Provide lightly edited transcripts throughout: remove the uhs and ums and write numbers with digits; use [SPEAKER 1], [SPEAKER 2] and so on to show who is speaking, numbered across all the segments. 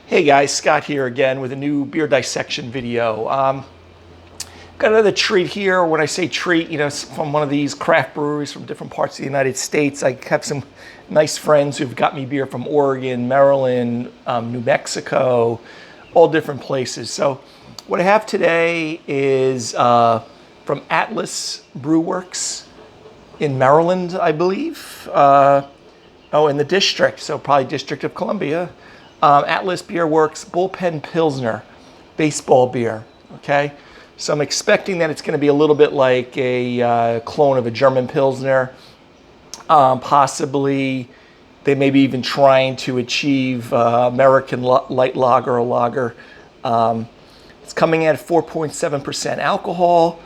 [SPEAKER 1] Hey guys, Scott here again with a new beer dissection video. Got another treat here. When I say treat, it's from one of these craft breweries from different parts of the United States. I have some nice friends who've got me beer from Oregon, Maryland, New Mexico, all different places. So what I have today is from Atlas Brewworks in Maryland, I believe. In the district, so probably District of Columbia. Atlas Beer Works Bullpen Pilsner baseball beer. Okay, so I'm expecting that it's going to be a little bit like a clone of a German Pilsner. Possibly, they may be even trying to achieve American light lager or lager. It's coming in at 4.7% alcohol,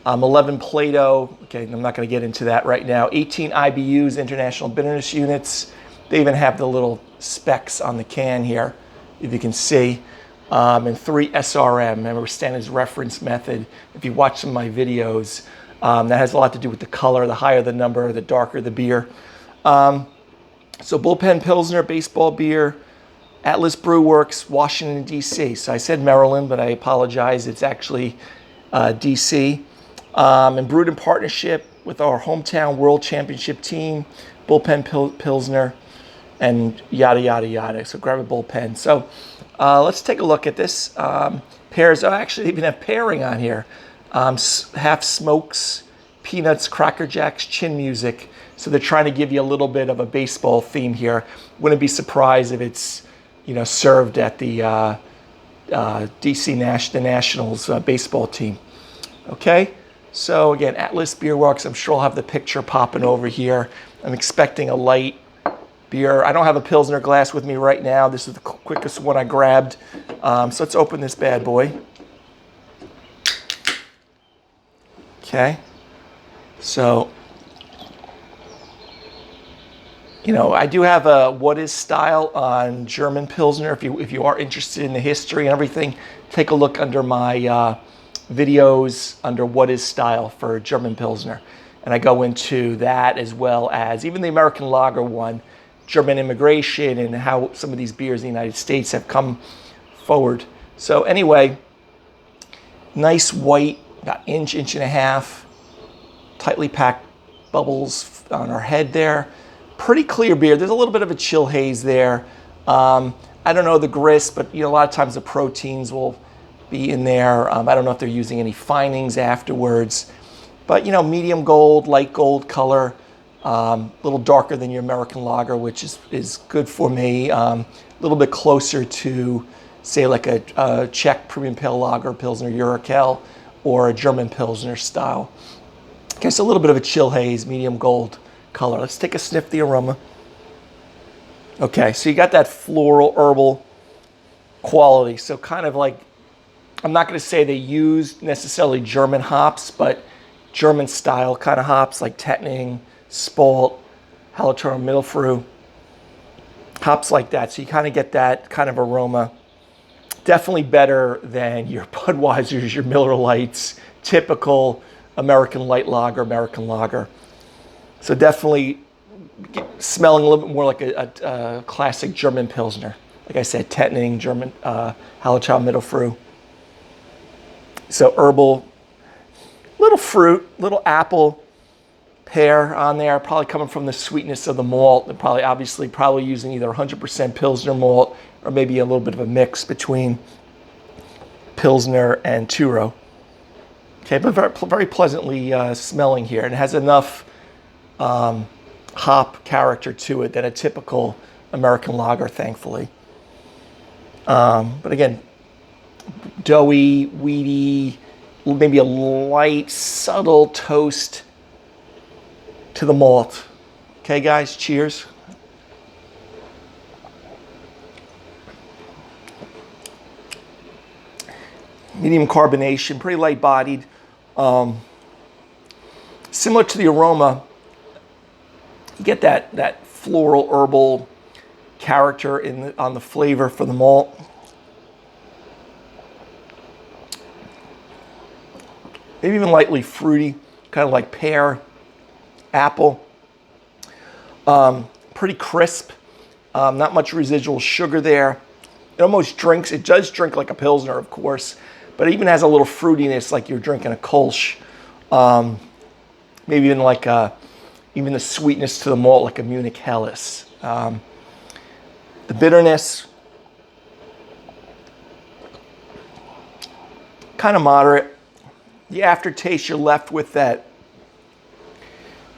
[SPEAKER 1] 11 Plato. Okay, I'm not going to get into that right now. 18 IBUs, International Bitterness Units. They even have the little specs on the can here, if you can see, and 3 SRM. Remember, standard reference method. If you watch some of my videos, that has a lot to do with the color. The higher the number, the darker the beer. So Bullpen Pilsner, baseball beer, Atlas Brew Works, Washington, D.C. So I said Maryland, but I apologize. It's actually D.C. And brewed in partnership with our hometown World Championship team, Bullpen Pilsner, and yada, yada, yada. So grab a bullpen. So let's take a look at this. Pairs, I actually even have pairing on here. Half smokes, peanuts, Cracker Jacks, chin music. So they're trying to give you a little bit of a baseball theme here. Wouldn't be surprised if it's, served at the DC the Nationals baseball team. Okay, so again, Atlas Beer Works. I'm sure I'll have the picture popping over here. I'm expecting a light beer. I don't have a Pilsner glass with me right now. This is the quickest one I grabbed. So let's open this bad boy. Okay. So, I do have a what is style on German Pilsner. If you are interested in the history and everything, take a look under my videos under what is style for German Pilsner. And I go into that as well as even the American lager one, German immigration, and how some of these beers in the United States have come forward. So anyway, nice white, about inch and a half, tightly packed bubbles on our head there. Pretty clear beer. There's a little bit of a chill haze there. I don't know the grist, but a lot of times the proteins will be in there. I don't know if they're using any finings afterwards. But medium gold, light gold color. A little darker than your American lager, which is good for me. A little bit closer to, say, like a Czech premium pale lager, Pilsner Urquell, or a German Pilsner style. Okay, so a little bit of a chill haze, medium gold color. Let's take a sniff of the aroma. Okay, so you got that floral, herbal quality. So kind of like, I'm not going to say they use necessarily German hops, but German style kind of hops like Tettnang, Spalt, Hallertau Mittelfrüh, hops like that. So you kind of get that kind of aroma. Definitely better than your Budweisers, your Miller Lights, typical American light lager, American lager. So definitely smelling a little bit more like a classic German Pilsner. Like I said, Tettnang, German, Hallertau Mittelfrüh. So herbal, little fruit, little apple, pear on there, probably coming from the sweetness of the malt. They're probably using either 100% Pilsner malt or maybe a little bit of a mix between Pilsner and Turo. Okay, but very pleasantly smelling here. And it has enough hop character to it than a typical American lager, thankfully. But again, doughy, weedy, maybe a light, subtle toast to the malt. Okay, guys, cheers. Medium carbonation, pretty light bodied. Similar to the aroma, you get that floral, herbal character on the flavor for the malt. Maybe even lightly fruity, kind of like pear, apple. Pretty crisp, not much residual sugar there. It almost drinks, it does drink like a Pilsner, of course, but it even has a little fruitiness like you're drinking a Kolsch. Maybe even like even the sweetness to the malt like a Munich Helles. The bitterness, kind of moderate. The aftertaste, you're left with that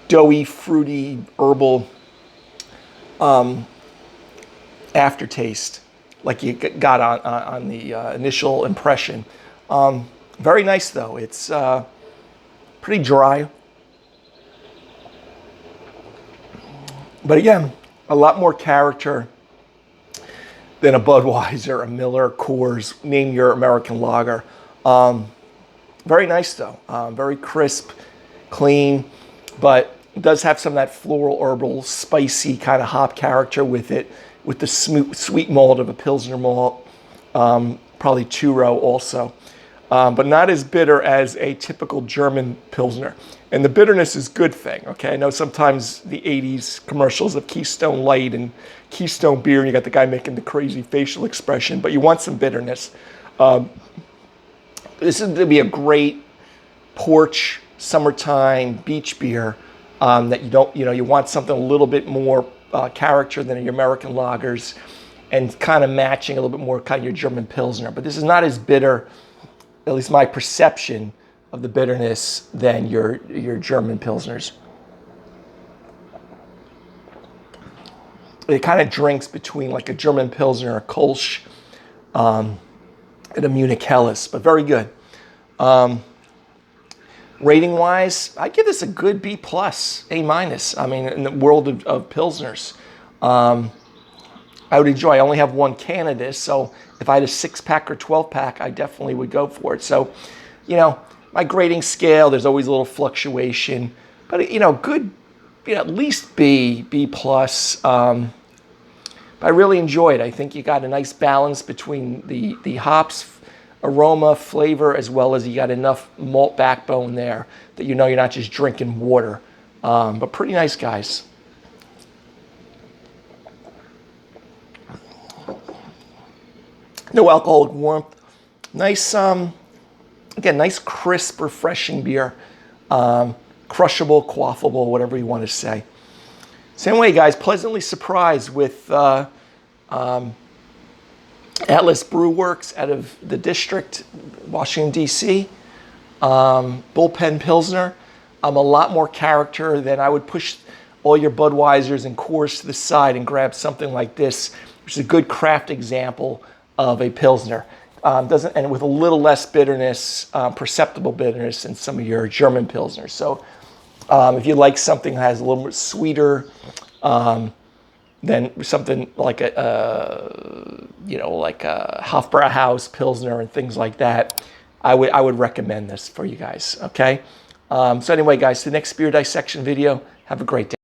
[SPEAKER 1] doughy, fruity, herbal aftertaste like you got on the initial impression. Very nice though. It's pretty dry. But again, a lot more character than a Budweiser, a Miller, Coors, name your American lager. Very nice though, very crisp, clean, but it does have some of that floral, herbal, spicy kind of hop character with it, with the sweet malt of a Pilsner malt, probably two-row also, but not as bitter as a typical German Pilsner. And the bitterness is a good thing, okay? I know sometimes the 80s commercials of Keystone Light and Keystone Beer, and you got the guy making the crazy facial expression, but you want some bitterness. This is going to be a great porch, summertime, beach beer that you want something a little bit more character than your American lagers and kind of matching a little bit more kind of your German Pilsner. But this is not as bitter, at least my perception of the bitterness, than your German Pilsners. It kind of drinks between like a German Pilsner, a Kolsch, and a Munich Helles, but very good. Rating wise, I give this a good B+, A-. I mean, in the world of Pilsners, I would enjoy. I only have one can of this, so if I had a 6-pack or 12-pack, I definitely would go for it. So, my grading scale, there's always a little fluctuation, but good, at least B+. I really enjoyed it. I think you got a nice balance between the hops, aroma, flavor, as well as you got enough malt backbone there that you're not just drinking water. But pretty nice, guys. No alcoholic warmth. Nice, again, nice crisp, refreshing beer. Crushable, quaffable, whatever you want to say. Same way, guys, pleasantly surprised with Atlas Brew Works out of the district, Washington, D.C. Bullpen Pilsner. A lot more character than I would push all your Budweisers and Coors to the side and grab something like this, which is a good craft example of a Pilsner. And with a little less bitterness, perceptible bitterness than some of your German Pilsners. So if you like something that has a little bit sweeter, than something like a Hofbrauhaus Pilsner and things like that, I would recommend this for you guys. Okay. So anyway, guys, the next beer dissection video. Have a great day.